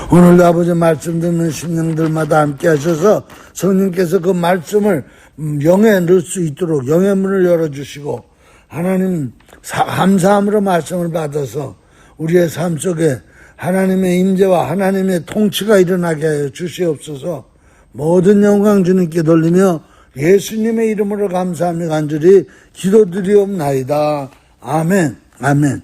오늘도 아버지 말씀 듣는 심령들마다 함께 하셔서 성령께서 그 말씀을 영에 넣을 수 있도록 영의 문을 열어주시고 하나님 감사함으로 말씀을 받아서 우리의 삶 속에 하나님의 임재와 하나님의 통치가 일어나게 하여 주시옵소서. 모든 영광 주님께 돌리며 예수님의 이름으로 감사하며 간절히 기도드리옵나이다. 아멘. 아멘.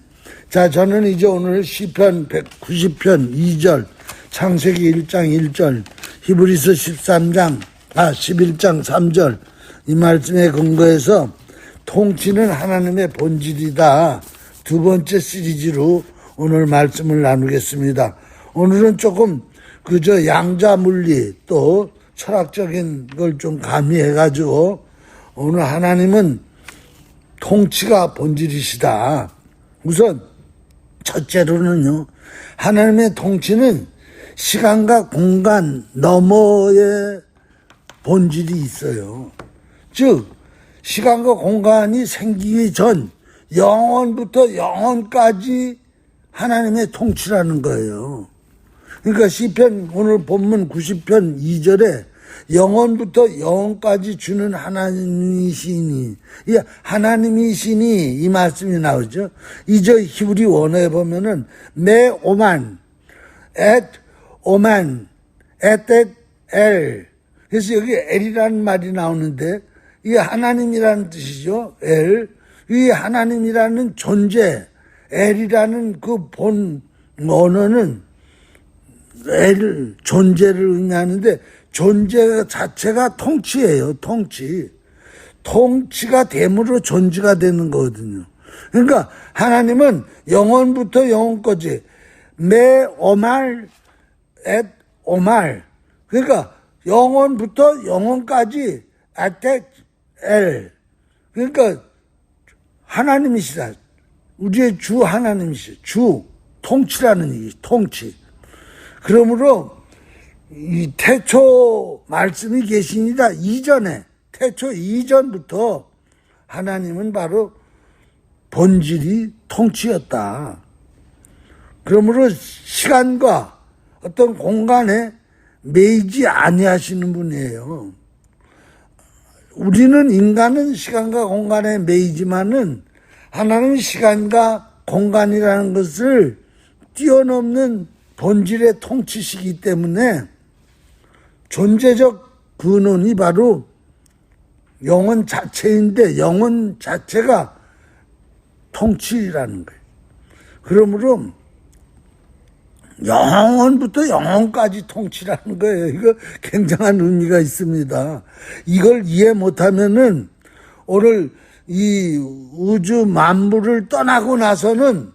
자, 저는 이제 오늘 시편 190편 2절, 창세기 1장 1절, 히브리서 11장 3절 이 말씀에 근거해서 통치는 하나님의 본질이다. 두 번째 시리즈로 오늘 말씀을 나누겠습니다. 오늘은 조금 그저 양자물리 또 철학적인 걸 좀 가미해가지고 오늘 하나님은 통치가 본질이시다. 우선 첫째로는요, 하나님의 통치는 시간과 공간 너머의 본질이 있어요. 즉 시간과 공간이 생기기 전 영원부터 영원까지 하나님의 통치라는 거예요. 그러니까 시편 오늘 본문 90편 2절에 영원부터 영원까지 주는 하나님이시니, 하나님이시니 이 말씀이 나오죠. 이저 히브리 원어에 보면은 매 오만, 앳 오만, 에텟 엘. 그래서 여기 엘이라는 말이 나오는데 이게 하나님이라는 뜻이죠. 엘. 이 하나님이라는 존재, 엘이라는 그 본 언어는 엘, 존재를 의미하는데 존재 자체가 통치예요. 통치가 됨으로 존재가 되는 거거든요. 그러니까 하나님은 영원부터 영원까지 매 오말 앳 오말, 그러니까 영원부터 영원까지 에텟 엘, 그러니까 하나님이시다. 우리의 주 하나님이시다. 주 통치라는 얘기, 통치. 그러므로 이 태초 말씀이 계시니라 이전에, 태초 이전부터 하나님은 바로 본질이 통치였다. 그러므로 시간과 어떤 공간에 매이지 아니하시는 분이에요. 우리는 인간은 시간과 공간에 매이지만은 하나님은 시간과 공간이라는 것을 뛰어넘는 본질의 통치시기 때문에 존재적 근원이 바로 영혼 자체인데 영혼 자체가 통치라는 거예요. 그러므로 영원부터 영원까지 통치라는 거예요. 이거 굉장한 의미가 있습니다. 이걸 이해 못하면은 오늘 이 우주 만물을 떠나고 나서는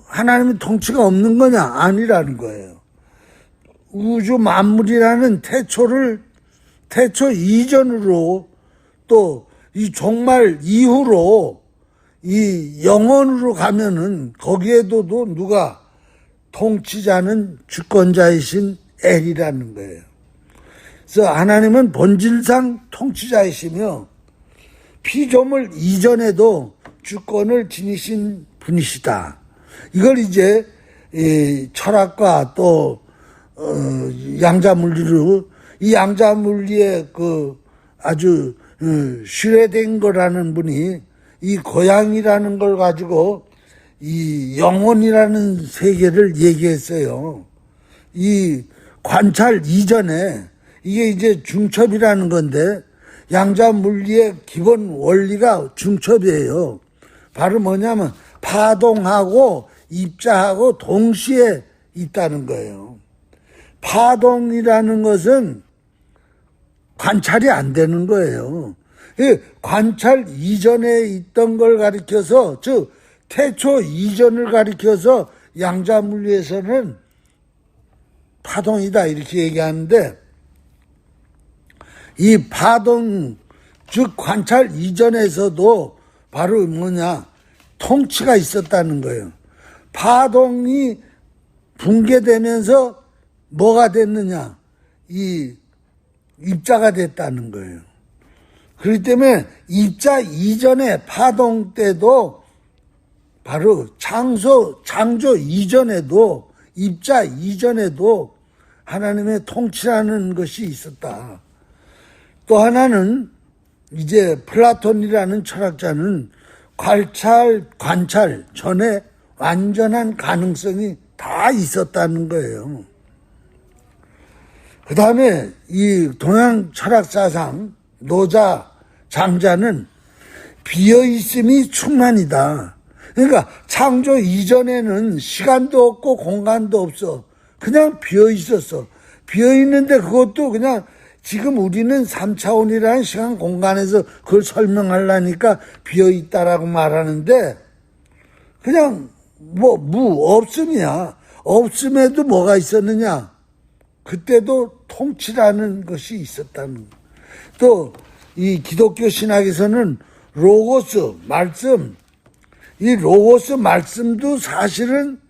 하나님의 통치가 없는 거냐? 아니라는 거예요. 우주 만물이라는 태초 이전으로 또 이 종말 이후로 이 영원으로 가면은 거기에도 누가 통치자는 주권자이신 엘이라는 거예요. 그래서 하나님은 본질상 통치자이시며 피조물 이전에도 주권을 지니신 분이시다. 이걸 이제 철학과 또 양자물리로, 이 양자물리의 그 아주 슈레딩거라는 분이 이 고양이라는 걸 가지고 이 영혼이라는 세계를 얘기했어요. 이 관찰 이전에 이게 이제 중첩이라는 건데 양자물리의 기본 원리가 중첩이에요. 바로 뭐냐면 파동하고 입자하고 동시에 있다는 거예요. 파동이라는 것은 관찰이 안 되는 거예요. 관찰 이전에 있던 걸 가리켜서, 즉 태초 이전을 가리켜서 양자물리에서는 파동이다 이렇게 얘기하는데, 이 파동, 즉 관찰 이전에서도 바로 뭐냐, 통치가 있었다는 거예요. 파동이 붕괴되면서 뭐가 됐느냐, 이 입자가 됐다는 거예요. 그렇기 때문에 입자 이전에 파동 때도 바로 창조 이전에도 입자 이전에도 하나님의 통치라는 것이 있었다. 또 하나는 이제 플라톤이라는 철학자는 관찰 전에 완전한 가능성이 다 있었다는 거예요. 그 다음에 이 동양 철학사상 노자, 장자는 비어있음이 충만이다. 그러니까 창조 이전에는 시간도 없고 공간도 없어. 그냥 비어있었어. 비어있는데 그것도 그냥 지금 우리는 3차원이라는 시간 공간에서 그걸 설명하려니까 비어있다라고 말하는데 그냥 없음이야. 없음에도 뭐가 있었느냐? 그때도 통치라는 것이 있었다는 거. 또 이 기독교 신학에서는 로고스, 말씀, 이 로고스 말씀도 사실은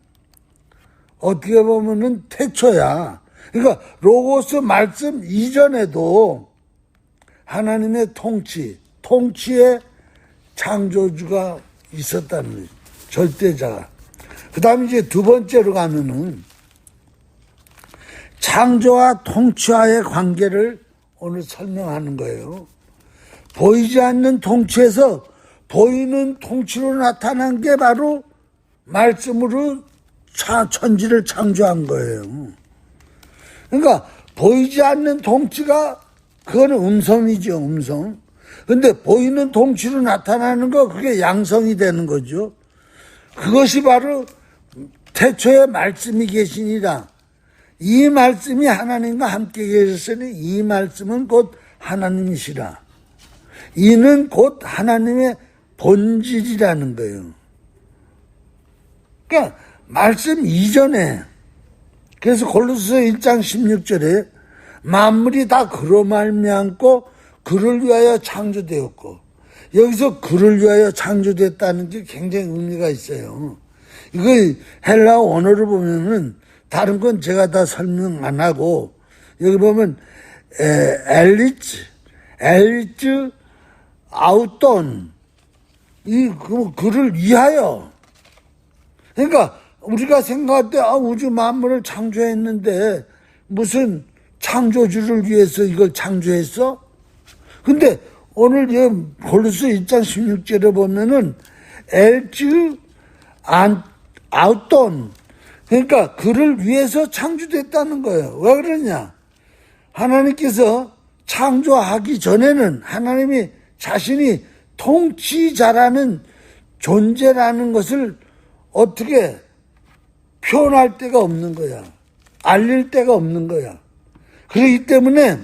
어떻게 보면은 태초야. 그러니까 로고스 말씀 이전에도 하나님의 통치의 창조주가 있었다는 거죠. 절대자가. 그 다음에 이제 두 번째로 가면은 창조와 통치와의 관계를 오늘 설명하는 거예요. 보이지 않는 통치에서 보이는 통치로 나타난 게 바로 말씀으로 천지를 창조한 거예요. 그러니까 보이지 않는 통치가 그거는 음성이죠, 음성. 근데 보이는 통치로 나타나는 거 그게 양성이 되는 거죠. 그것이 바로 태초에 말씀이 계시니라. 이 말씀이 하나님과 함께 계셨으니 이 말씀은 곧 하나님이시라. 이는 곧 하나님의 본질이라는 거예요. 그러니까 말씀 이전에 그래서 골로새서 1장 16절에 만물이 다 그로 말미암고 그를 위하여 창조되었고 여기서 그를 위하여 창조됐다는 게 굉장히 의미가 있어요. 이걸 헬라어 원어를 보면은 다른 건 제가 다 설명 안 하고 여기 보면 엘리츠 아우톤 그를 위하여. 그러니까 우리가 생각할 때 우주 만물을 창조했는데 무슨 창조주를 위해서 이걸 창조했어? 근데 오늘 골로새 1장 16절에 보면은 엘즈 아우톤 그러니까 그를 위해서 창조됐다는 거예요. 왜 그러냐? 하나님께서 창조하기 전에는 하나님이 자신이 통치자라는 존재라는 것을 어떻게 표현할 데가 없는 거야. 알릴 데가 없는 거야. 그렇기 때문에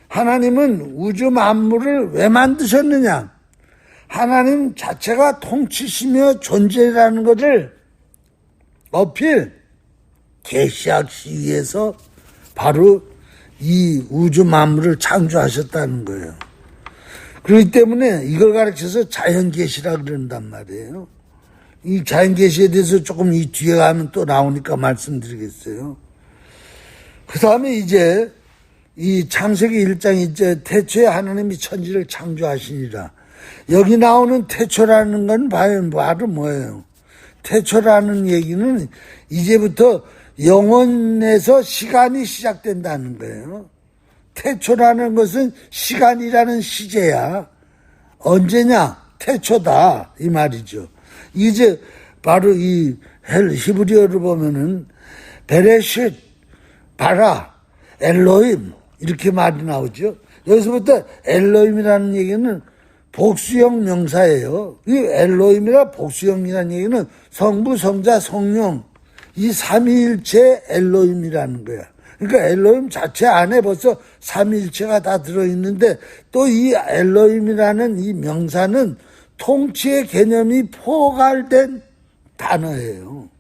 하나님은 우주 만물을 왜 만드셨느냐? 하나님 자체가 통치시며 존재라는 것을 계시하기 위해서 바로 이 우주 만물을 창조하셨다는 거예요. 그렇기 때문에 이걸 가르쳐서 자연계시라 그런단 말이에요. 이 자연계시에 대해서 조금 이 뒤에 가면 또 나오니까 말씀드리겠어요. 그 다음에 이제 이 창세기 1장 이제 태초에 하나님이 천지를 창조하시니라. 여기 나오는 태초라는 건 바로 뭐예요? 태초라는 얘기는 이제부터 영원에서 시간이 시작된다는 거예요. 태초라는 것은 시간이라는 시제야. 언제냐? 태초다 이 말이죠. 이제 바로 이 히브리어를 보면은 베레쉿, 바라, 엘로임 이렇게 말이 나오죠. 여기서부터 엘로임이라는 얘기는 복수형 명사예요. 이 엘로임이라 복수형이라는 얘기는 성부, 성자, 성령 이 삼위일체 엘로임이라는 거야. 그러니까 엘로임 자체 안에 벌써 삼위일체가 다 들어있는데 또 이 엘로임이라는 이 명사는 통치의 개념이 포괄된 단어예요.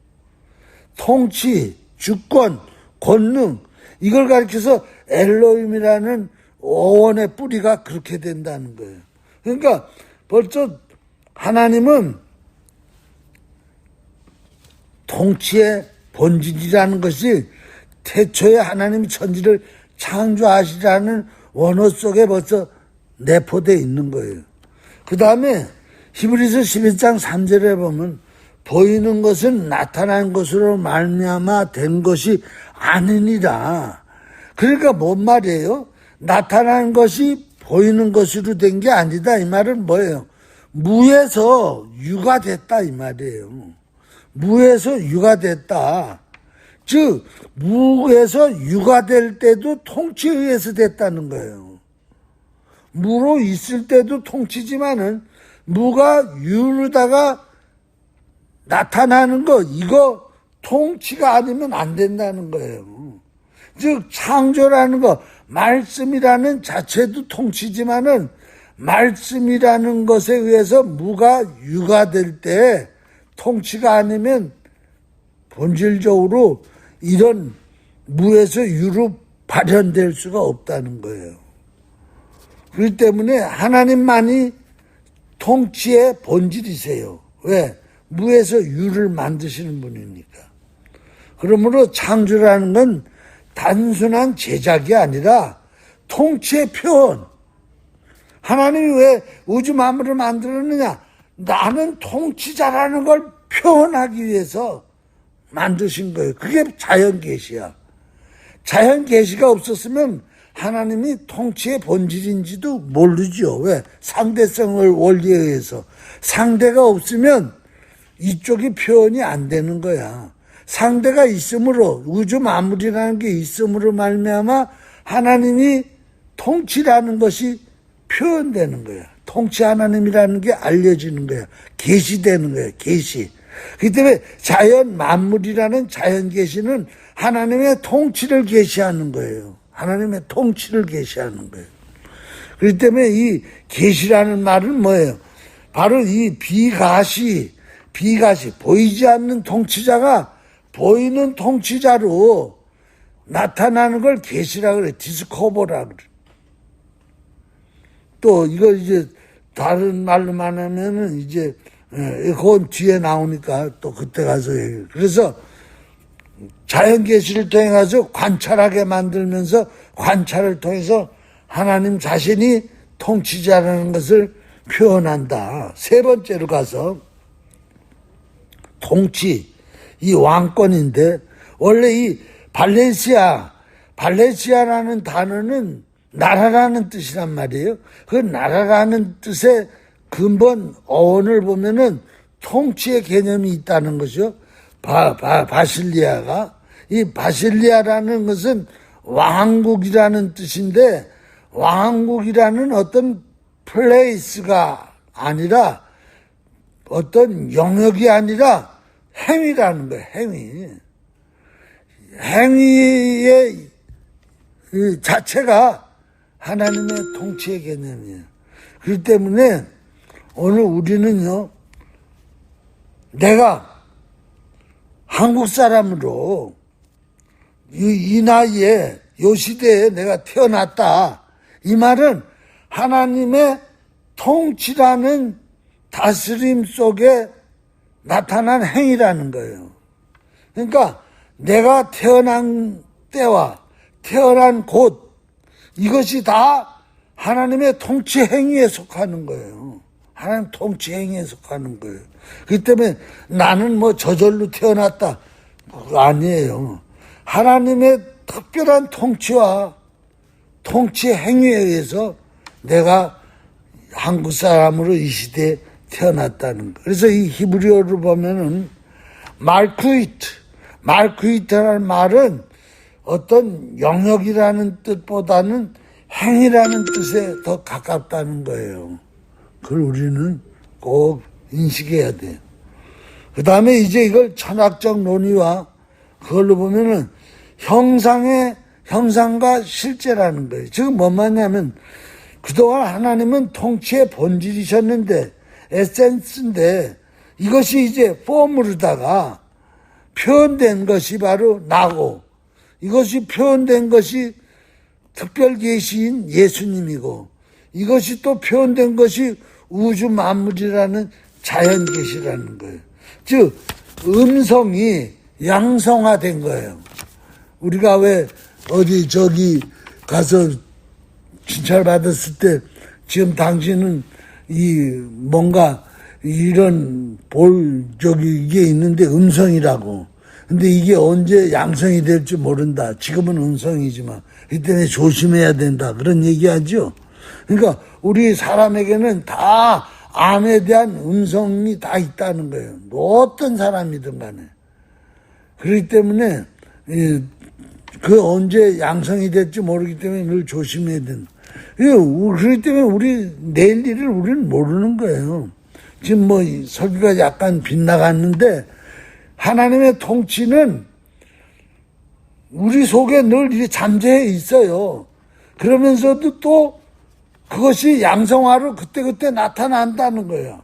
통치, 주권, 권능 이걸 가리켜서 엘로임이라는 어원의 뿌리가 그렇게 된다는 거예요. 그러니까 벌써 하나님은 통치의 본질이라는 것이 태초에 하나님이 천지를 창조하시라는 원어 속에 벌써 내포되어 있는 거예요. 그 다음에 히브리서 11장 3절에 보면 보이는 것은 나타난 것으로 말미암아 된 것이 아니니라. 그러니까 뭔 말이에요? 나타난 것이 보이는 것으로 된 게 아니다. 이 말은 뭐예요? 무에서 유가 됐다 이 말이에요. 무에서 유가 됐다. 즉 무에서 유가 될 때도 통치에 의해서 됐다는 거예요. 무로 있을 때도 통치지만은 무가 유로다가 나타나는 거 이거 통치가 아니면 안 된다는 거예요. 즉 창조라는 거 말씀이라는 자체도 통치지만은 말씀이라는 것에 의해서 무가 유가 될 때 통치가 아니면 본질적으로 이런 무에서 유로 발현될 수가 없다는 거예요. 그렇기 때문에 하나님만이 통치의 본질이세요. 왜? 무에서 유를 만드시는 분이니까. 그러므로 창조라는 건 단순한 제작이 아니라 통치의 표현. 하나님이 왜 우주 만물을 만들었느냐? 나는 통치자라는 걸 표현하기 위해서 만드신 거예요. 그게 자연계시야. 자연계시가 없었으면 하나님이 통치의 본질인지도 모르죠. 왜? 상대성을 원리에 의해서. 상대가 없으면 이쪽이 표현이 안 되는 거야. 상대가 있으므로 우주 만물이라는 게 있으므로 말미암아 하나님이 통치라는 것이 표현되는 거야. 통치 하나님이라는 게 알려지는 거야. 계시되는 거야. 계시. 그렇기 때문에 자연 만물이라는 자연 계시는 하나님의 통치를 계시하는 거예요. 하나님의 통치를 계시하는 거예요. 그렇기 때문에 이 계시라는 말은 뭐예요? 바로 이 비가시 보이지 않는 통치자가 보이는 통치자로 나타나는 걸 계시라 그래. 디스커버라 그래. 또 이거 이제 다른 말로만 하면은 이제 그건 뒤에 나오니까 또 그때 가서 얘기해요. 그래서 자연 계시를 통해 가서 관찰하게 만들면서 관찰을 통해서 하나님 자신이 통치자라는 것을 표현한다. 세 번째로 가서 통치, 이 왕권인데 원래 이 발레시아라는 단어는 나라라는 뜻이란 말이에요. 그 나라라는 뜻의 근본 어원을 보면은 통치의 개념이 있다는 거죠. 바실리아가. 이 바실리아라는 것은 왕국이라는 뜻인데 왕국이라는 어떤 플레이스가 아니라 어떤 영역이 아니라 행위라는 거예요. 행위의 자체가 하나님의 통치의 개념이에요. 그렇기 때문에 오늘 우리는요, 내가 한국 사람으로 이 나이에 요 시대에 내가 태어났다. 이 말은 하나님의 통치라는 다스림 속에 나타난 행위라는 거예요. 그러니까 내가 태어난 때와 태어난 곳 이것이 다 하나님의 통치 행위에 속하는 거예요. 하나님 통치 행위에 속하는 거예요. 그렇기 때문에 나는 뭐 저절로 태어났다. 그거 아니에요. 하나님의 특별한 통치와 통치 행위에 의해서 내가 한국 사람으로 이 시대에 태어났다는 거. 그래서 이 히브리어로 보면은 말쿠이트라는 말은 어떤 영역이라는 뜻보다는 행위라는 뜻에 더 가깝다는 거예요. 그걸 우리는 꼭 인식해야 돼요. 그 다음에 이제 이걸 철학적 논의와 그걸로 보면은 형상과 실제라는 거예요. 지금 뭔 말이냐면 그동안 하나님은 통치의 본질이셨는데 에센스인데 이것이 이제 폼으로다가 표현된 것이 바로 나고 이것이 표현된 것이 특별 계시인 예수님이고 이것이 또 표현된 것이 우주 만물이라는 자연 계시라는 거예요. 즉 음성이 양성화된 거예요. 우리가 왜 어디 저기 가서 칭찬 받았을 때 지금 당신은 이 뭔가 이런 이게 있는데 음성이라고. 근데 이게 언제 양성이 될지 모른다. 지금은 음성이지만 이때는 조심해야 된다. 그런 얘기하죠. 그러니까 우리 사람에게는 다 암에 대한 음성이 다 있다는 거예요. 어떤 사람이든 간에. 그렇기 때문에 그 언제 양성이 될지 모르기 때문에 늘 조심해야 된다. 그렇기 때문에 우리 내일 일을 우리는 모르는 거예요. 지금 뭐 설교가 약간 빗나갔는데 하나님의 통치는 우리 속에 늘 이렇게 잠재해 있어요. 그러면서도 또 그것이 양성화로 그때그때 나타난다는 거예요.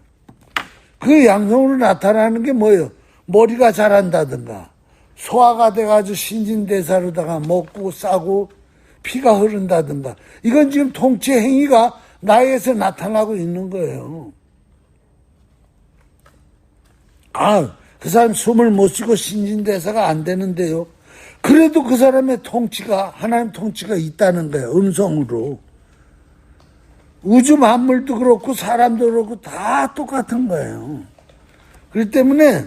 그 양성으로 나타나는 게 뭐예요? 머리가 자란다든가 소화가 돼가지고 신진대사로다가 먹고 싸고 피가 흐른다든가 이건 지금 통치 행위가 나에게서 나타나고 있는 거예요. 그 사람 숨을 못 쉬고 신진대사가 안 되는데요. 그래도 그 사람의 통치가 하나님 통치가 있다는 거예요. 음성으로. 우주 만물도 그렇고 사람도 그렇고 다 똑같은 거예요. 그렇기 때문에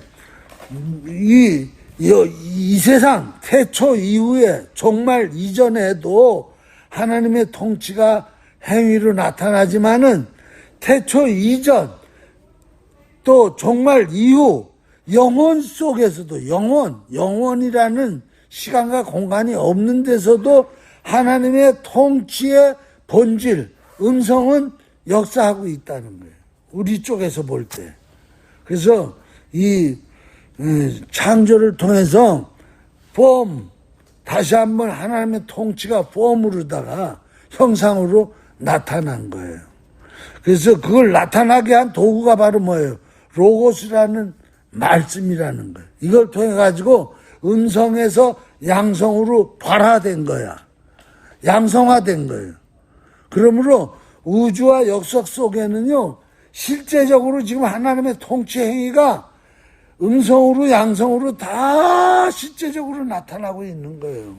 이 세상 태초 이후에 종말 이전에도 하나님의 통치가 행위로 나타나지만은 태초 이전 또 종말 이후 영혼 속에서도 영혼이라는 시간과 공간이 없는 데서도 하나님의 통치의 본질, 음성은 역사하고 있다는 거예요. 우리 쪽에서 볼 때. 그래서 이 창조를 통해서 다시 한번 하나님의 통치가 폼으로다가 형상으로 나타난 거예요. 그래서 그걸 나타나게 한 도구가 바로 뭐예요? 로고스라는 말씀이라는 거예요. 이걸 통해 가지고 음성에서 양성으로 발화된 거야. 양성화된 거예요. 그러므로 우주와 역사 속에는요, 실제적으로 지금 하나님의 통치 행위가 음성으로 양성으로 다 실제적으로 나타나고 있는 거예요.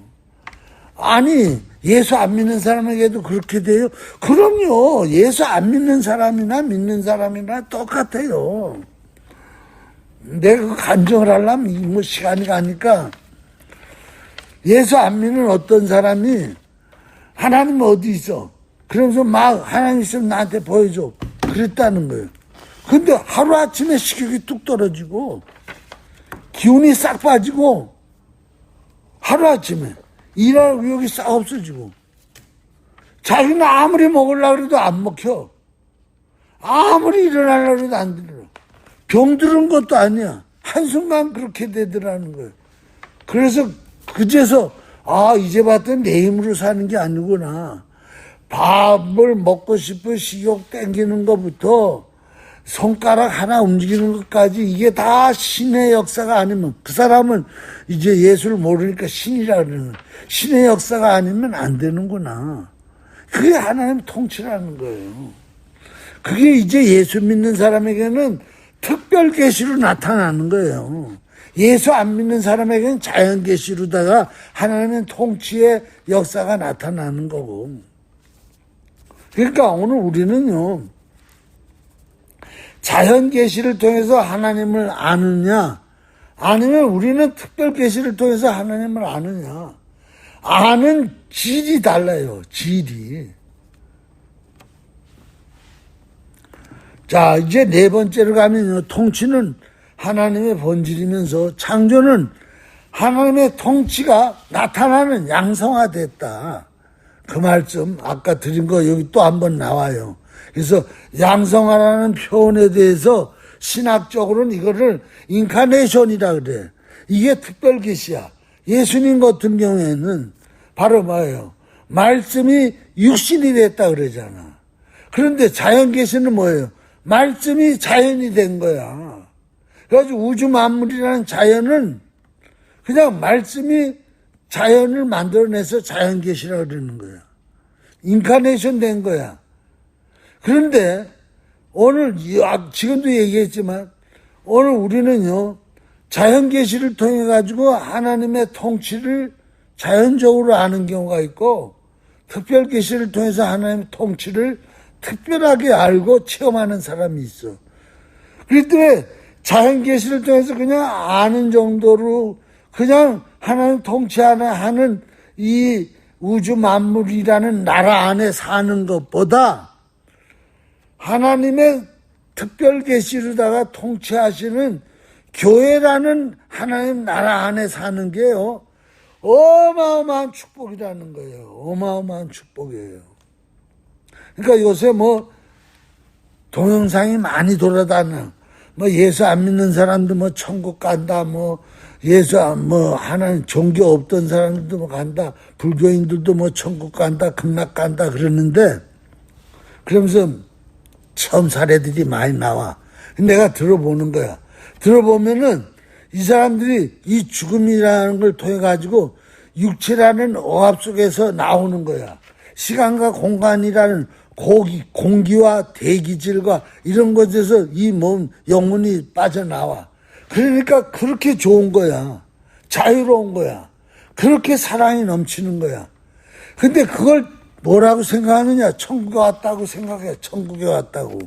아니, 예수 안 믿는 사람에게도 그렇게 돼요? 그럼요. 예수 안 믿는 사람이나 믿는 사람이나 똑같아요. 내가 그 간증을 하려면 뭐 시간이 가니까 예수 안 믿는 어떤 사람이 하나님 어디 있어? 그러면서 막 하나님 있으면 나한테 보여줘. 그랬다는 거예요. 근데 하루아침에 식욕이 뚝 떨어지고 기운이 싹 빠지고 하루아침에 일할 의욕이 싹 없어지고 자기는 아무리 먹으려고 해도 안 먹혀. 아무리 일어나려고 해도 안 일어나. 병들은 것도 아니야. 한순간 그렇게 되더라는 거예요. 그래서 그제서 이제 봤더니 내 힘으로 사는 게 아니구나. 밥을 먹고 싶어 식욕 땡기는 것부터 손가락 하나 움직이는 것까지 이게 다 신의 역사가 아니면 그 사람은 이제 예수를 모르니까 신이라 그러는 신의 역사가 아니면 안 되는구나. 그게 하나님 통치라는 거예요. 그게 이제 예수 믿는 사람에게는 특별 계시로 나타나는 거예요. 예수 안 믿는 사람에게는 자연 계시로다가 하나님의 통치의 역사가 나타나는 거고. 그러니까 오늘 우리는요, 자연 계시를 통해서 하나님을 아느냐, 아니면 우리는 특별 계시를 통해서 하나님을 아느냐. 아는 질이 달라요. 질이. 자, 이제 네 번째로 가면요, 통치는 하나님의 본질이면서 창조는 하나님의 통치가 나타나는 양성화됐다. 그 말씀 아까 드린 거 여기 또 한 번 나와요. 그래서 양성화라는 표현에 대해서 신학적으로는 이거를 인카네이션이라 그래. 이게 특별 계시야. 예수님 같은 경우에는 바로 뭐예요? 말씀이 육신이 됐다 그러잖아. 그런데 자연 계시는 뭐예요? 말씀이 자연이 된 거야. 그래가지고 우주 만물이라는 자연은 그냥 말씀이 자연을 만들어내서 자연 계시라고 그러는 거야. 인카네이션 된 거야. 그런데 오늘 지금도 얘기했지만 오늘 우리는요, 자연 계시를 통해 가지고 하나님의 통치를 자연적으로 아는 경우가 있고 특별 계시를 통해서 하나님의 통치를 특별하게 알고 체험하는 사람이 있어. 그렇기 때문에 자연 계시를 통해서 그냥 아는 정도로 그냥 하나님 통치하는 이 우주 만물이라는 나라 안에 사는 것보다 하나님의 특별 계시로다가 통치하시는 교회라는 하나님 나라 안에 사는 게요, 어마어마한 축복이라는 거예요. 어마어마한 축복이에요. 그러니까 요새 뭐 동영상이 많이 돌아다녀. 뭐 예수 안 믿는 사람도 뭐 천국 간다, 뭐 예수 뭐 하나님 종교 없던 사람들도 뭐 간다, 불교인들도 뭐 천국 간다, 극락 간다 그러는데, 그러면서 처음 사례들이 많이 나와. 내가 들어보는 거야. 들어보면은 이 사람들이 이 죽음이라는 걸 통해 가지고 육체라는 억압 속에서 나오는 거야. 시간과 공간이라는 공기와 대기질과 이런 것에서 이 몸 영혼이 빠져나와. 그러니까 그렇게 좋은 거야. 자유로운 거야. 그렇게 사랑이 넘치는 거야. 근데 그걸 뭐라고 생각하느냐? 천국에 왔다고 생각해. 천국에 왔다고.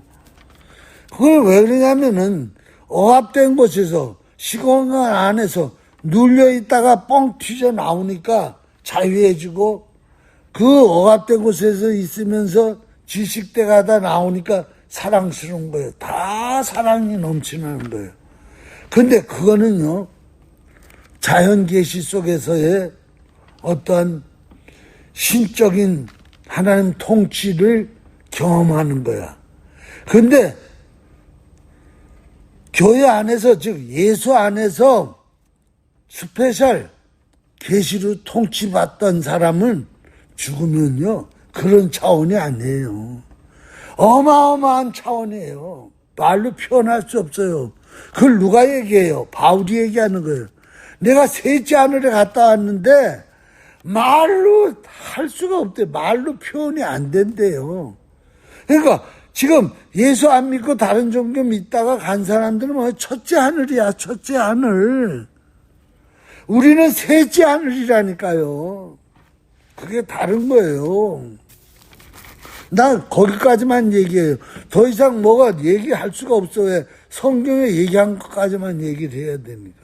그걸 왜 그러냐면은 억압된 곳에서 시공간 안에서 눌려있다가 뻥 튀져 나오니까 자유해지고, 그 억압된 곳에서 있으면서 질식돼 가다 나오니까 사랑스러운 거예요. 다 사랑이 넘치는 거예요. 근데 그거는요, 자연 계시 속에서의 어떠한 신적인 하나님 통치를 경험하는 거야. 근데 교회 안에서, 즉 예수 안에서 스페셜 계시로 통치받던 사람은 죽으면요, 그런 차원이 아니에요. 어마어마한 차원이에요. 말로 표현할 수 없어요. 그걸 누가 얘기해요? 바울이 얘기하는 거예요. 내가 셋째 하늘에 갔다 왔는데 말로 할 수가 없대. 말로 표현이 안 된대요. 그러니까 지금 예수 안 믿고 다른 종교 믿다가 간 사람들은 뭐 첫째 하늘이야, 첫째 하늘. 우리는 셋째 하늘이라니까요. 그게 다른 거예요. 나 거기까지만 얘기해요. 더 이상 뭐가 얘기할 수가 없어. 왜? 성경에 얘기한 것까지만 얘기를 해야 되니까.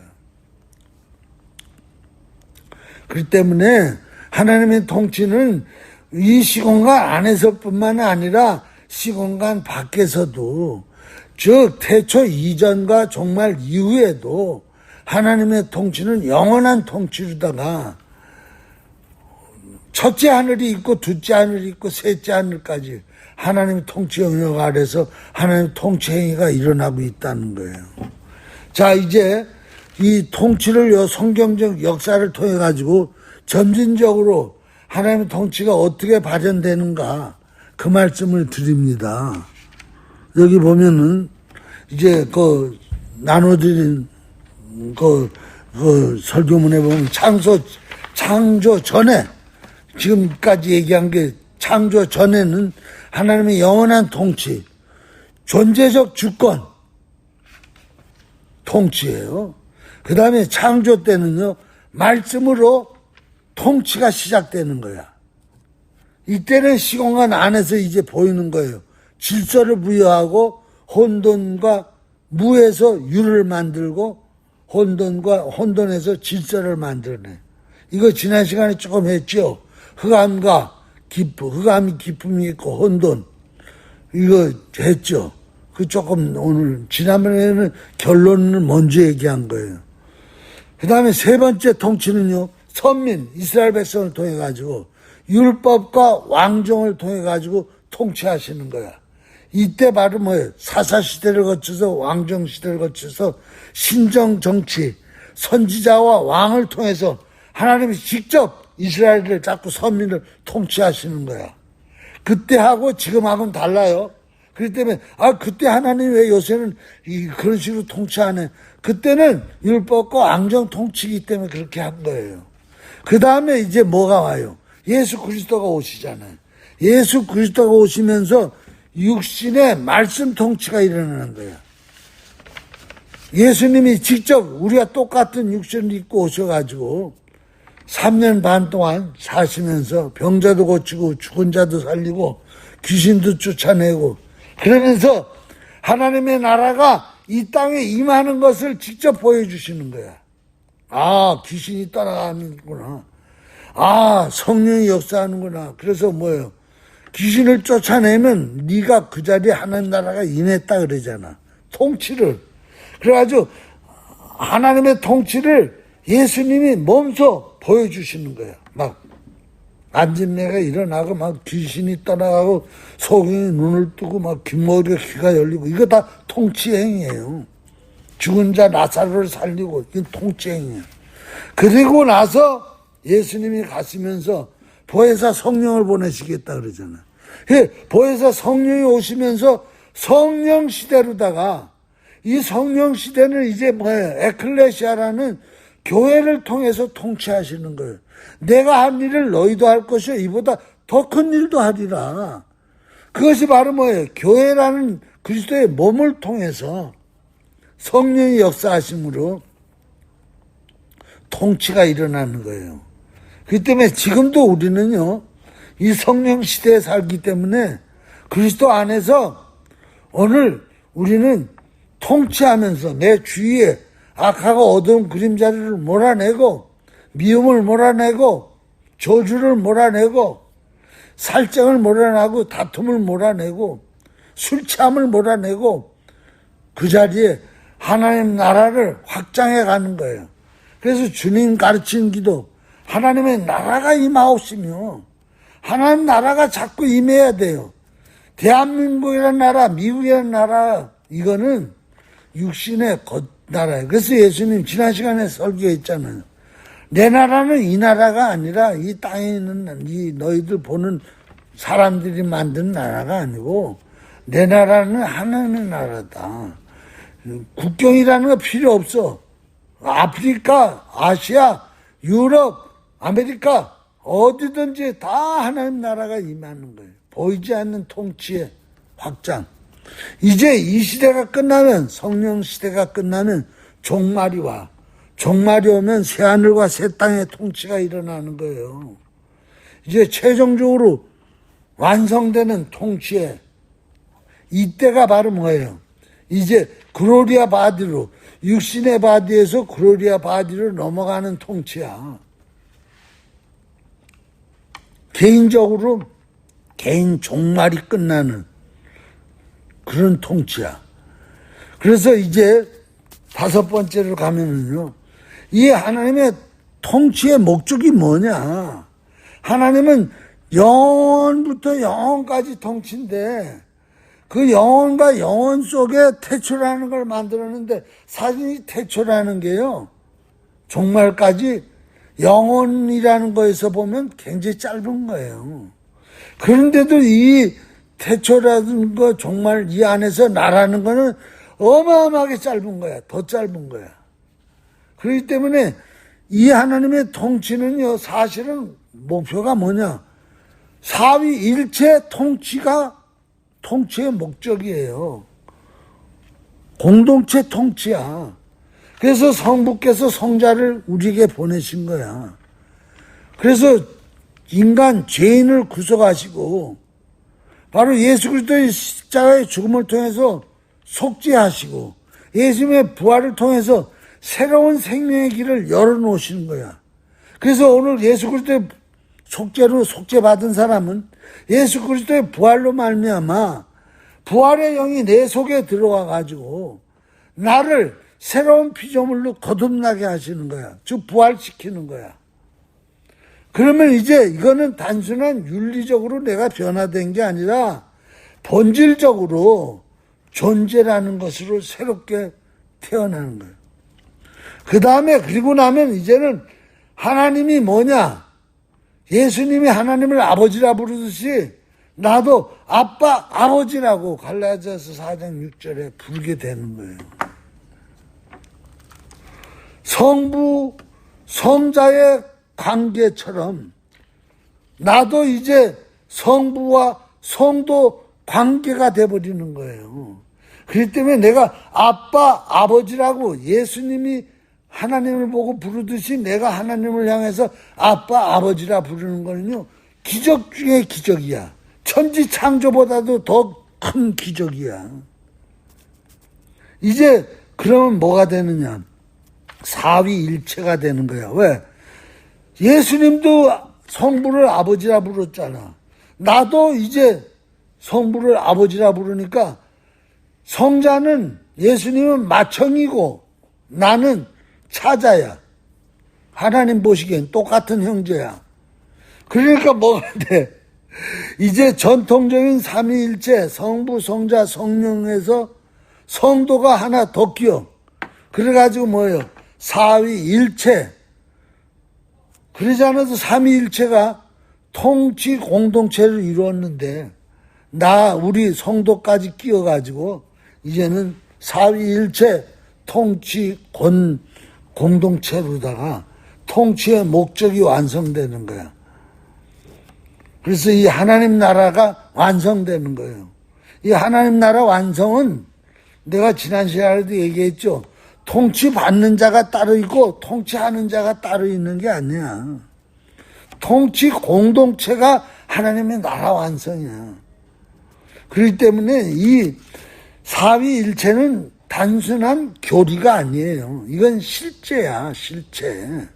그렇기 때문에 하나님의 통치는 이 시공간 안에서뿐만 아니라 시공간 밖에서도, 즉 태초 이전과 종말 이후에도 하나님의 통치는 영원한 통치로다가 첫째 하늘이 있고 둘째 하늘이 있고 셋째 하늘까지 하나님의 통치 영역 아래서 하나님의 통치 행위가 일어나고 있다는 거예요. 자, 이제 이 통치를 성경적 역사를 통해 가지고 점진적으로 하나님의 통치가 어떻게 발현되는가, 그 말씀을 드립니다. 여기 보면은 이제 그 나눠드린 그 설교문에 보면 창조 전에, 지금까지 얘기한 게 창조 전에는 하나님의 영원한 통치, 존재적 주권 통치예요. 그 다음에 창조 때는요, 말씀으로 통치가 시작되는 거야. 이때는 시공간 안에서 이제 보이는 거예요. 질서를 부여하고 혼돈과 무에서 유를 만들고 혼돈에서 질서를 만들어내. 이거 지난 시간에 조금 했죠. 흑암과 흑암이 기쁨이 있고 혼돈, 이거 했죠. 그 조금 오늘 지난번에는 결론을 먼저 얘기한 거예요. 그 다음에 세 번째 통치는요, 선민 이스라엘 백성을 통해 가지고 율법과 왕정을 통해 가지고 통치하시는 거야. 이때 바로 뭐예요? 사사시대를 거쳐서 왕정시대를 거쳐서 신정정치, 선지자와 왕을 통해서 하나님이 직접 이스라엘을 자꾸 선민을 통치하시는 거야. 그때하고 지금하고는 달라요. 그렇기 때문에 그때 하나님 왜 요새는 그런 식으로 통치하네. 그때는 율법과 왕정 통치이기 때문에 그렇게 한 거예요. 그 다음에 이제 뭐가 와요? 예수 그리스도가 오시잖아요. 예수 그리스도가 오시면서 육신의 말씀 통치가 일어나는 거예요. 예수님이 직접 우리가 똑같은 육신을 입고 오셔가지고 3년 반 동안 사시면서 병자도 고치고 죽은 자도 살리고 귀신도 쫓아내고, 그러면서 하나님의 나라가 이 땅에 임하는 것을 직접 보여주시는 거야. 아, 귀신이 떠나가는구나. 아, 성령이 역사하는구나. 그래서 뭐예요? 귀신을 쫓아내면 네가 그 자리에 하나님 나라가 임했다 그러잖아. 통치를. 그래가지고 하나님의 통치를 예수님이 몸소 보여주시는 거야. 막 안진내가 일어나고 막 귀신이 떠나가고 소경이 눈을 뜨고 막 귓머리가 귀가 열리고 이거 다 통치행위예요. 죽은 자 나사로를 살리고 이건 통치행위예요. 그리고 나서 예수님이 가시면서 보혜사 성령을 보내시겠다 그러잖아요. 보혜사 성령이 오시면서 성령 시대로다가 이 성령 시대는 이제 뭐예요? 에클레시아라는 교회를 통해서 통치하시는 거예요. 내가 한 일을 너희도 할 것이요 이보다 더 큰 일도 하리라. 그것이 바로 뭐예요? 교회라는 그리스도의 몸을 통해서 성령이 역사하심으로 통치가 일어나는 거예요. 그렇기 때문에 지금도 우리는요, 이 성령 시대에 살기 때문에 그리스도 안에서 오늘 우리는 통치하면서 내 주위에 악하고 어두운 그림자를 몰아내고 미움을 몰아내고 저주를 몰아내고 살증을 몰아내고 다툼을 몰아내고 술 취함을 몰아내고 그 자리에 하나님 나라를 확장해 가는 거예요. 그래서 주님 가르친 기도 하나님의 나라가 임하옵시며 하나님 나라가 자꾸 임해야 돼요. 대한민국이라는 나라, 미국이라는 나라 이거는 육신의 나라예요. 그래서 예수님 지난 시간에 설교했잖아요. 내 나라는 이 나라가 아니라 이 땅에 있는 이 너희들 보는 사람들이 만든 나라가 아니고 내 나라는 하나님의 나라다. 국경이라는 거 필요 없어. 아프리카, 아시아, 유럽, 아메리카 어디든지 다 하나님 나라가 임하는 거예요. 보이지 않는 통치의 확장. 이제 이 시대가 끝나면 성령 시대가 끝나면 종말이 와. 종말이 오면 새하늘과 새 땅의 통치가 일어나는 거예요. 이제 최종적으로 완성되는 통치에 이때가 바로 뭐예요? 이제 글로리아 바디로 육신의 바디에서 글로리아 바디로 넘어가는 통치야. 개인적으로 개인 종말이 끝나는 그런 통치야. 그래서 이제 다섯 번째로 가면은요, 이 하나님의 통치의 목적이 뭐냐? 하나님은 영원부터 영원까지 통치인데 그 영혼과 영혼 속에 태초라는 걸 만들었는데 사실이 태초라는 게요, 종말까지 영혼이라는 거에서 보면 굉장히 짧은 거예요. 그런데도 이 태초라는 거 정말 이 안에서 나라는 거는 어마어마하게 짧은 거야. 더 짧은 거야. 그렇기 때문에 이 하나님의 통치는요, 사실은 목표가 뭐냐? 사위일체 통치가 통치의 목적이에요. 공동체 통치야. 그래서 성부께서 성자를 우리에게 보내신 거야. 그래서 인간 죄인을 구속하시고 바로 예수 그리스도의 십자가의 죽음을 통해서 속죄하시고 예수님의 부활을 통해서 새로운 생명의 길을 열어놓으시는 거야. 그래서 오늘 예수 그리스도의 속죄로 속죄받은 사람은 예수 그리스도의 부활로 말미암아 부활의 영이 내 속에 들어와 가지고 나를 새로운 피조물로 거듭나게 하시는 거야. 즉 부활시키는 거야. 그러면 이제 이거는 단순한 윤리적으로 내가 변화된 게 아니라 본질적으로 존재라는 것으로 새롭게 태어나는 거예요. 그 다음에 그리고 나면 이제는 하나님이 뭐냐? 예수님이 하나님을 아버지라 부르듯이 나도 아빠, 아버지라고 갈라디아서 4장 6절에 부르게 되는 거예요. 성부, 성자의 관계처럼 나도 이제 성부와 성도 관계가 돼버리는 거예요. 그렇기 때문에 내가 아빠, 아버지라고 예수님이 하나님을 보고 부르듯이 내가 하나님을 향해서 아빠, 아버지라 부르는 거는요, 기적 중에 기적이야. 천지 창조보다도 더 큰 기적이야. 이제 그러면 뭐가 되느냐? 사위일체가 되는 거야. 왜? 예수님도 성부를 아버지라 부르잖아. 나도 이제 성부를 아버지라 부르니까 성자는 예수님은 맏형이고 나는 차자야. 하나님 보시기엔 똑같은 형제야. 그러니까 뭐가 돼? 이제 전통적인 삼위일체 성부, 성자, 성령에서 성도가 하나 더 끼어. 그래가지고 뭐예요? 사위일체. 그러지 않아도 삼위일체가 통치 공동체를 이루었는데 우리 성도까지 끼어가지고 이제는 사위일체 통치 공동체로다가 통치의 목적이 완성되는 거야. 그래서 이 하나님 나라가 완성되는 거예요. 이 하나님 나라 완성은 내가 지난 시간에도 얘기했죠. 통치받는 자가 따로 있고 통치하는 자가 따로 있는 게 아니야. 통치 공동체가 하나님의 나라 완성이야. 그렇기 때문에 이 사위일체는 단순한 교리가 아니에요. 이건 실제야, 실제.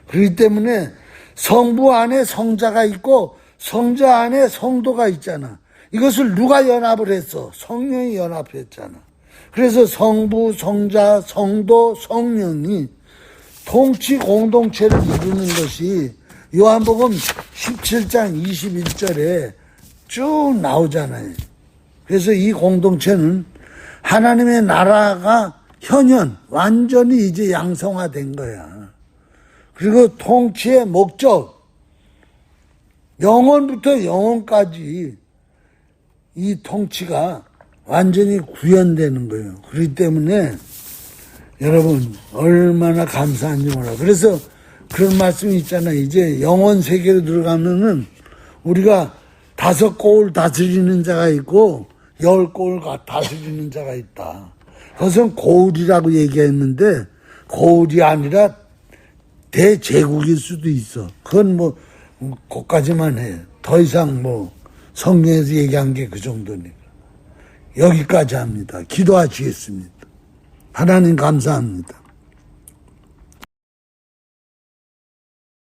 그렇기 때문에 성부 안에 성자가 있고 성자 안에 성도가 있잖아. 이것을 누가 연합을 했어? 성령이 연합했잖아. 그래서 성부, 성자, 성도, 성령이 통치 공동체를 이루는 것이 요한복음 17장 21절에 쭉 나오잖아요. 그래서 이 공동체는 하나님의 나라가 현현 완전히 이제 양성화된 거야. 그리고 통치의 목적, 영원부터 영원까지 이 통치가 완전히 구현되는 거예요. 그렇기 때문에 여러분 얼마나 감사한지 몰라. 그래서 그런 말씀이 있잖아요. 이제 영원 세계로 들어가면은 우리가 5골 다스리는 자가 있고 10골 다스리는 자가 있다. 그것은 고을이라고 얘기했는데 고을이 아니라 대제국일 수도 있어. 그건 뭐 그것까지만 해. 더 이상 뭐 성경에서 얘기한 게 그 정도니까. 여기까지 합니다. 기도하시겠습니다. 하나님 감사합니다.